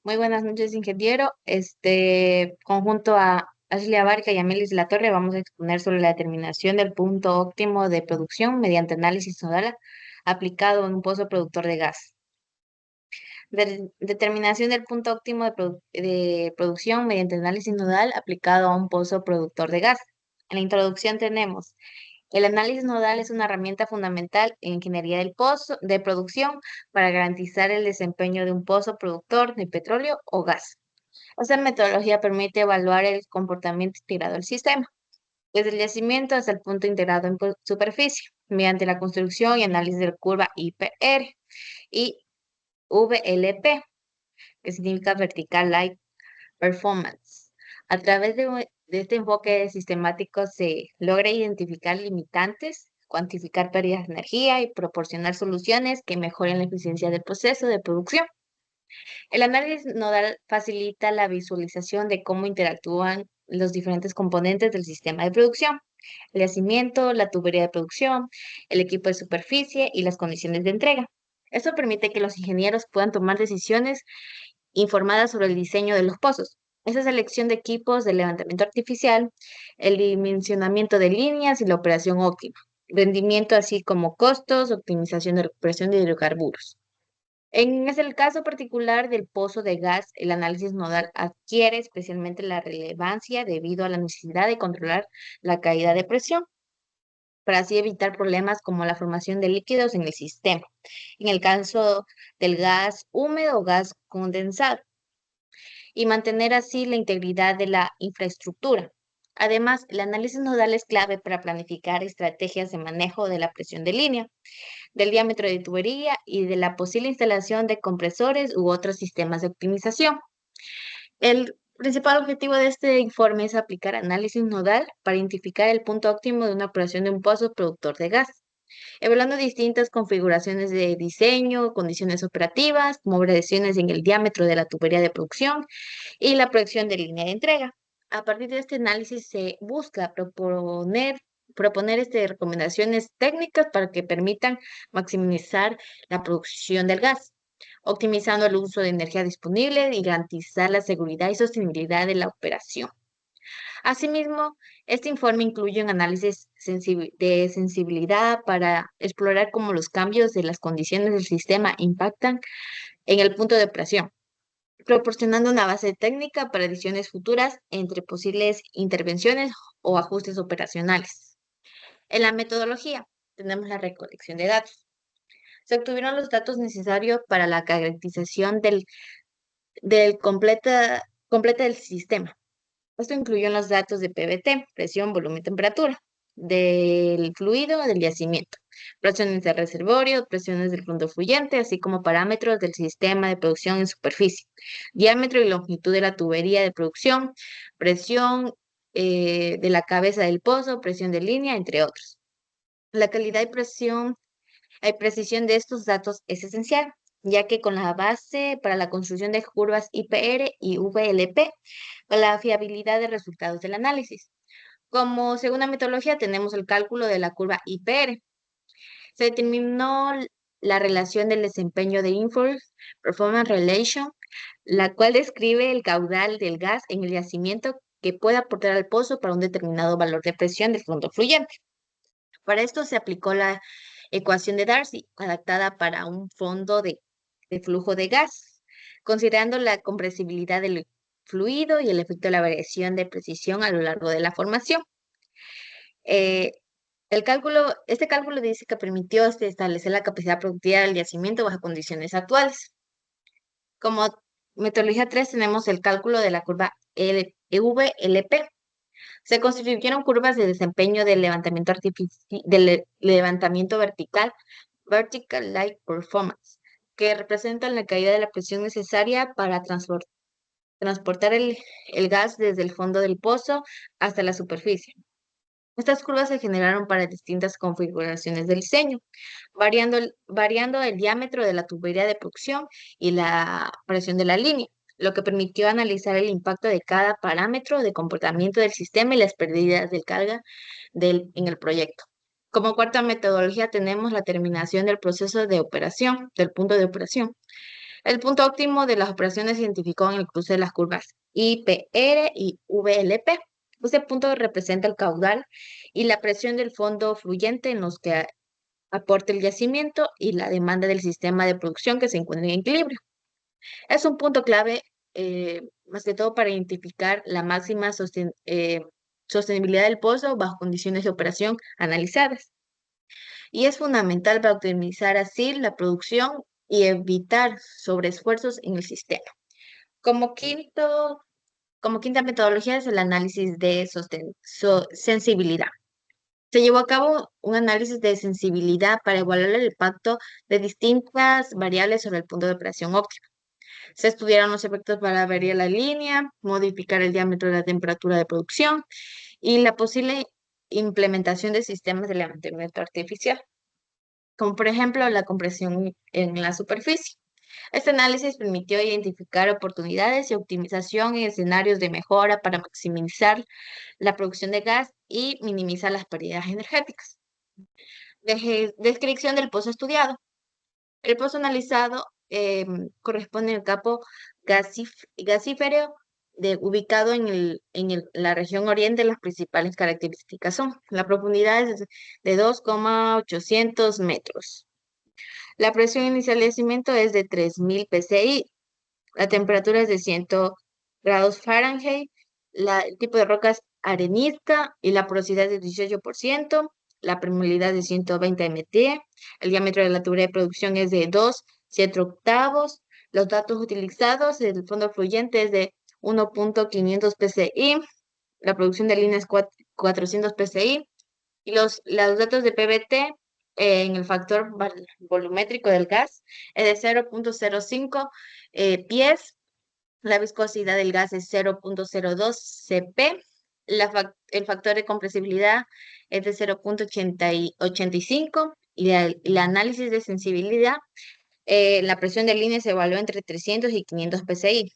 Muy buenas noches, ingeniero. Conjunto a Ashley Abarca y Amelis de la Torre, vamos a exponer sobre la determinación del punto óptimo de producción mediante análisis nodal aplicado en un pozo productor de gas. Determinación del punto óptimo de producción mediante análisis nodal aplicado a un pozo productor de gas. En la introducción tenemos: el análisis nodal es una herramienta fundamental en ingeniería del pozo de producción para garantizar el desempeño de un pozo productor de petróleo o gas. Esta metodología permite evaluar el comportamiento integrado del sistema, desde el yacimiento hasta el punto integrado en superficie, mediante la construcción y análisis de la curva IPR y VLP, que significa Vertical Light Performance. A través de este enfoque sistemático se logra identificar limitantes, cuantificar pérdidas de energía y proporcionar soluciones que mejoren la eficiencia del proceso de producción. El análisis nodal facilita la visualización de cómo interactúan los diferentes componentes del sistema de producción: el yacimiento, la tubería de producción, el equipo de superficie y las condiciones de entrega. Esto permite que los ingenieros puedan tomar decisiones informadas sobre el diseño de los pozos. Esa selección de equipos de levantamiento artificial, el dimensionamiento de líneas y la operación óptima, rendimiento así como costos, optimización de recuperación de hidrocarburos. Es el caso particular del pozo de gas, el análisis nodal adquiere especialmente la relevancia debido a la necesidad de controlar la caída de presión, para así evitar problemas como la formación de líquidos en el sistema, en el caso del gas húmedo o gas condensado, y mantener así la integridad de la infraestructura. Además, el análisis nodal es clave para planificar estrategias de manejo de la presión de línea, del diámetro de tubería y de la posible instalación de compresores u otros sistemas de optimización. El principal objetivo de este informe es aplicar análisis nodal para identificar el punto óptimo de una operación de un pozo productor de gas, evaluando distintas configuraciones de diseño, condiciones operativas, como variaciones en el diámetro de la tubería de producción y la proyección de línea de entrega. A partir de este análisis se busca proponer recomendaciones técnicas para que permitan maximizar la producción del gas, optimizando el uso de energía disponible y garantizar la seguridad y sostenibilidad de la operación. Asimismo, este informe incluye un análisis de sensibilidad para explorar cómo los cambios de las condiciones del sistema impactan en el punto de operación, proporcionando una base técnica para decisiones futuras entre posibles intervenciones o ajustes operacionales. En la metodología tenemos la recolección de datos. Se obtuvieron los datos necesarios para la caracterización completa del sistema. Esto incluyó los datos de PVT, presión, volumen, temperatura, del fluido, del yacimiento, presiones de reservorio, presiones del fondo fluyente, así como parámetros del sistema de producción en superficie, diámetro y longitud de la tubería de producción, presión de la cabeza del pozo, presión de línea, entre otros. La calidad y precisión de estos datos es esencial, ya que con la base para la construcción de curvas IPR y VLP, para la fiabilidad de resultados del análisis. Como segunda metodología tenemos el cálculo de la curva IPR. Se determinó la relación del desempeño de Inverse Performance Relation, la cual describe el caudal del gas en el yacimiento que puede aportar al pozo para un determinado valor de presión del fondo fluyente. Para esto se aplicó la ecuación de Darcy, adaptada para un fondo de flujo de gas, considerando la compresibilidad del fluido y el efecto de la variación de precisión a lo largo de la formación. Eh, este cálculo dice que permitió establecer la capacidad productiva del yacimiento bajo condiciones actuales. Como metodología 3 tenemos el cálculo de la curva VLP. Se constituyeron curvas de desempeño del levantamiento vertical, Vertical Light Performance, que representan la caída de la presión necesaria para transportar el gas desde el fondo del pozo hasta la superficie. Estas curvas se generaron para distintas configuraciones del diseño, variando el diámetro de la tubería de producción y la presión de la línea, lo que permitió analizar el impacto de cada parámetro de comportamiento del sistema y las pérdidas de carga en el proyecto. Como cuarta metodología tenemos la terminación del proceso de operación, del punto de operación. El punto óptimo de las operaciones se identificó en el cruce de las curvas IPR y VLP. Este punto representa el caudal y la presión del fondo fluyente en los que aporta el yacimiento y la demanda del sistema de producción que se encuentra en equilibrio. Es un punto clave, más que todo para identificar la máxima sostenibilidad del pozo bajo condiciones de operación analizadas. Y es fundamental para optimizar así la producción y evitar sobreesfuerzos en el sistema. Como quinto, como quinta metodología es el análisis de sensibilidad. Se llevó a cabo un análisis de sensibilidad para evaluar el impacto de distintas variables sobre el punto de operación óptimo. Se estudiaron los efectos para variar la línea, modificar el diámetro de la temperatura de producción y la posible implementación de sistemas de levantamiento artificial, como por ejemplo la compresión en la superficie. Este análisis permitió identificar oportunidades y optimización en escenarios de mejora para maximizar la producción de gas y minimizar las pérdidas energéticas. Descripción del pozo estudiado. El pozo analizado corresponde al campo gasífero ubicado en la región oriente. Las principales características son: la profundidad es de 2,800 metros. La presión inicial de yacimiento es de 3000 psi. La temperatura es de 100 grados Fahrenheit. El tipo de roca es arenisca y la porosidad es de 18%. La permeabilidad es de 120 mt. El diámetro de la tubería de producción es de 2,7 octavos. Los datos utilizados del fondo fluyente es de 1,500 psi. La producción de línea es 400 psi. Y los datos de PVT en el factor volumétrico del gas es de 0,05 pies. La viscosidad del gas es 0,02 cp. El factor de compresibilidad es de 0,85. Y el análisis de sensibilidad, la presión de línea se evaluó entre 300 y 500 psi.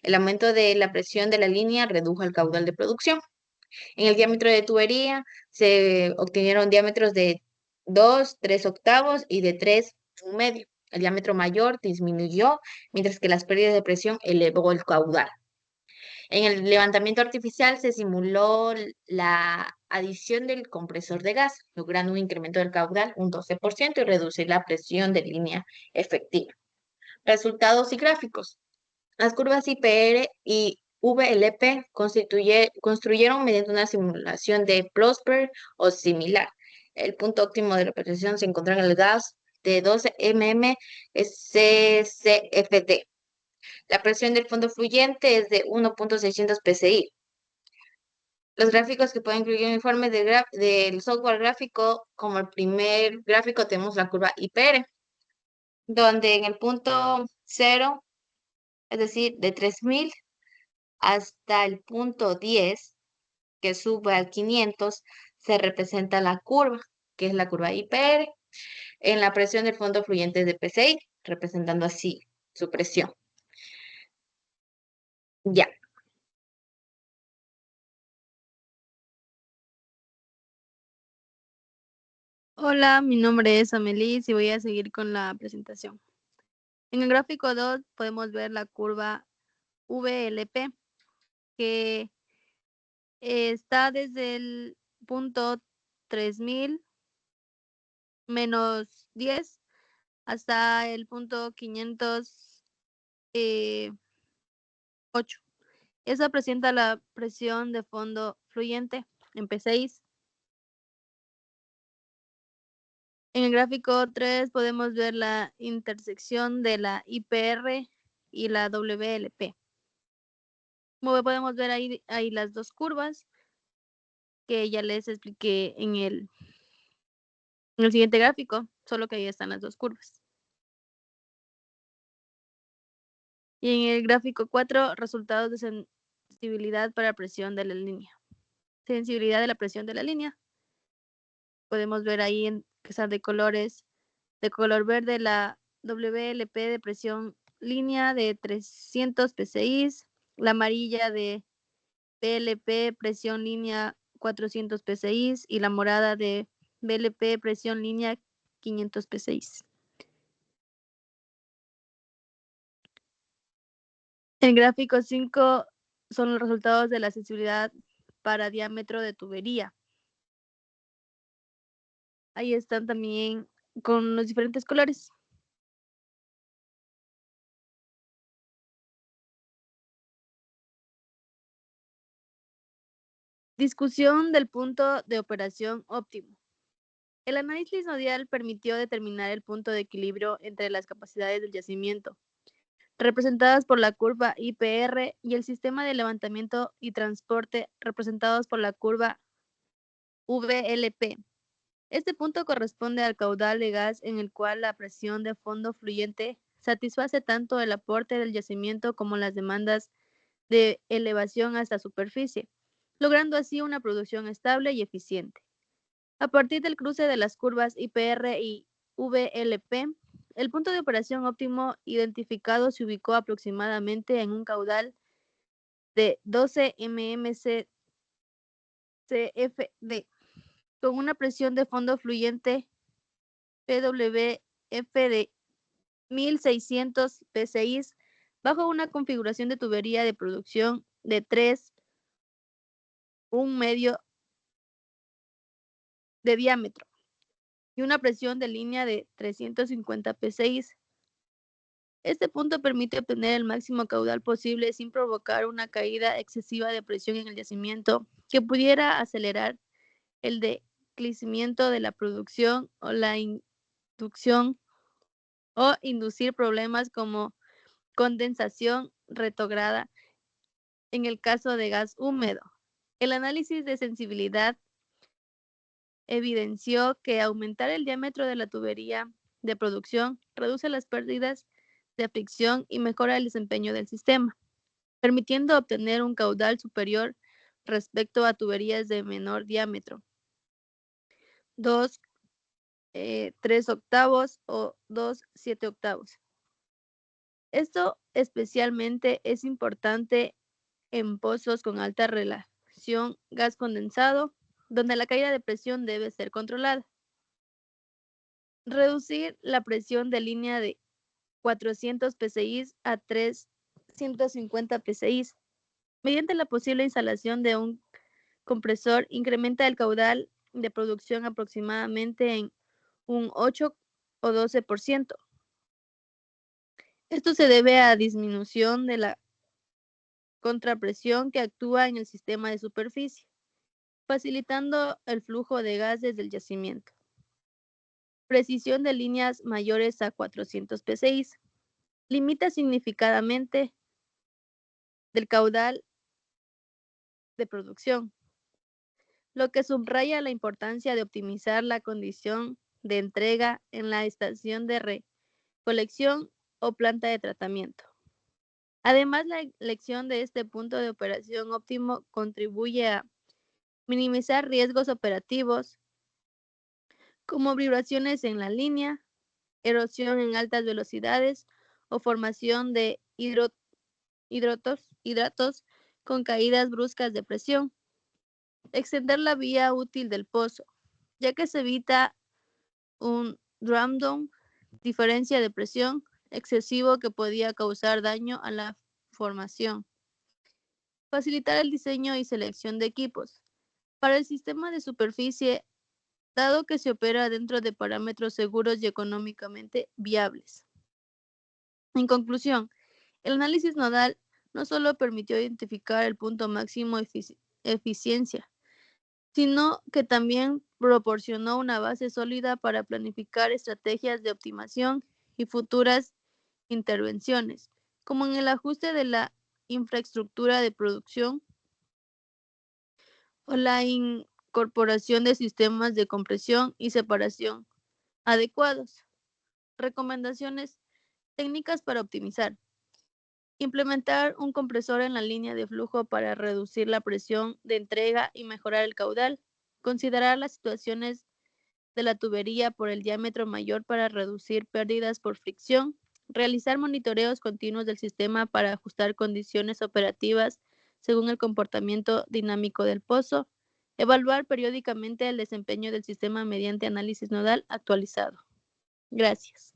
El aumento de la presión de la línea redujo el caudal de producción. En el diámetro de tubería se obtuvieron diámetros de 2, 3 octavos y de 3, un medio. El diámetro mayor disminuyó, mientras que las pérdidas de presión elevó el caudal. En el levantamiento artificial se simuló la adición del compresor de gas, logrando un incremento del caudal un 12% y reducir la presión de línea efectiva. Resultados y gráficos. Las curvas IPR y VLP construyeron mediante una simulación de Prosper o similar. El punto óptimo de la presión se encontró en el gas de 12 mm SCFD. La presión del fondo fluyente es de 1,600 psi. Los gráficos que pueden incluir un informe del software gráfico, como el primer gráfico tenemos la curva IPR, donde en el punto 0, es decir, de 3000 hasta el punto 10, que sube al 500, se representa la curva, que es la curva IPR, en la presión del fondo fluyente de PCI, representando así su presión. Ya. Hola, mi nombre es Amelie y voy a seguir con la presentación. En el gráfico 2 podemos ver la curva VLP, que está desde el punto 3000 menos 10 hasta el punto 508. Esa presenta la presión de fondo fluyente en P6. En el gráfico 3 podemos ver la intersección de la IPR y la WLP. Como podemos ver ahí las dos curvas que ya les expliqué en el siguiente gráfico, solo que ahí están las dos curvas. Y en el gráfico 4, resultados de sensibilidad para presión de la línea. Sensibilidad de la presión de la línea. Podemos ver ahí que están de colores. De color verde la WLP de presión línea de 300 psi, la amarilla de PLP presión línea 400 psi y la morada de BLP presión línea 500 psi. El gráfico 5 son los resultados de la sensibilidad para diámetro de tubería. Ahí están también con los diferentes colores. Discusión del punto de operación óptimo. El análisis nodal permitió determinar el punto de equilibrio entre las capacidades del yacimiento, representadas por la curva IPR, y el sistema de levantamiento y transporte, representados por la curva VLP. Este punto corresponde al caudal de gas en el cual la presión de fondo fluyente satisface tanto el aporte del yacimiento como las demandas de elevación hasta superficie, logrando así una producción estable y eficiente. A partir del cruce de las curvas IPR y VLP, el punto de operación óptimo identificado se ubicó aproximadamente en un caudal de 12 mmcfd, con una presión de fondo fluyente PWF de 1600 psi, bajo una configuración de tubería de producción de 3, 1/2 de diámetro y una presión de línea de 350 psi. Este punto permite obtener el máximo caudal posible sin provocar una caída excesiva de presión en el yacimiento que pudiera acelerar el decrecimiento de la producción o la inducción o inducir problemas como condensación retrógrada en el caso de gas húmedo. El análisis de sensibilidad evidenció que aumentar el diámetro de la tubería de producción reduce las pérdidas de fricción y mejora el desempeño del sistema, permitiendo obtener un caudal superior respecto a tuberías de menor diámetro, 2, 3 octavos o 2, 7 octavos. Esto especialmente es importante en pozos con alta relación gas condensado, donde la caída de presión debe ser controlada. Reducir la presión de línea de 400 psi a 350 psi. Mediante la posible instalación de un compresor, incrementa el caudal de producción aproximadamente en un 8 o 12%. Esto se debe a disminución de la contrapresión que actúa en el sistema de superficie, facilitando el flujo de gas desde el yacimiento. Precisión de líneas mayores a 400 psi. Limita significativamente del caudal de producción, lo que subraya la importancia de optimizar la condición de entrega en la estación de recolección o planta de tratamiento. Además, la elección de este punto de operación óptimo contribuye a minimizar riesgos operativos como vibraciones en la línea, erosión en altas velocidades o formación de hidratos con caídas bruscas de presión. Extender la vía útil del pozo, ya que se evita un drawdown, diferencia de presión excesivo que podía causar daño a la formación. Facilitar el diseño y selección de equipos. Para el sistema de superficie, dado que se opera dentro de parámetros seguros y económicamente viables. En conclusión, el análisis nodal no solo permitió identificar el punto máximo eficiencia, sino que también proporcionó una base sólida para planificar estrategias de optimización y futuras intervenciones, como en el ajuste de la infraestructura de producción o la incorporación de sistemas de compresión y separación adecuados. Recomendaciones técnicas para optimizar. Implementar un compresor en la línea de flujo para reducir la presión de entrega y mejorar el caudal. Considerar las situaciones de la tubería por el diámetro mayor para reducir pérdidas por fricción. Realizar monitoreos continuos del sistema para ajustar condiciones operativas según el comportamiento dinámico del pozo. Evaluar periódicamente el desempeño del sistema mediante análisis nodal actualizado. Gracias.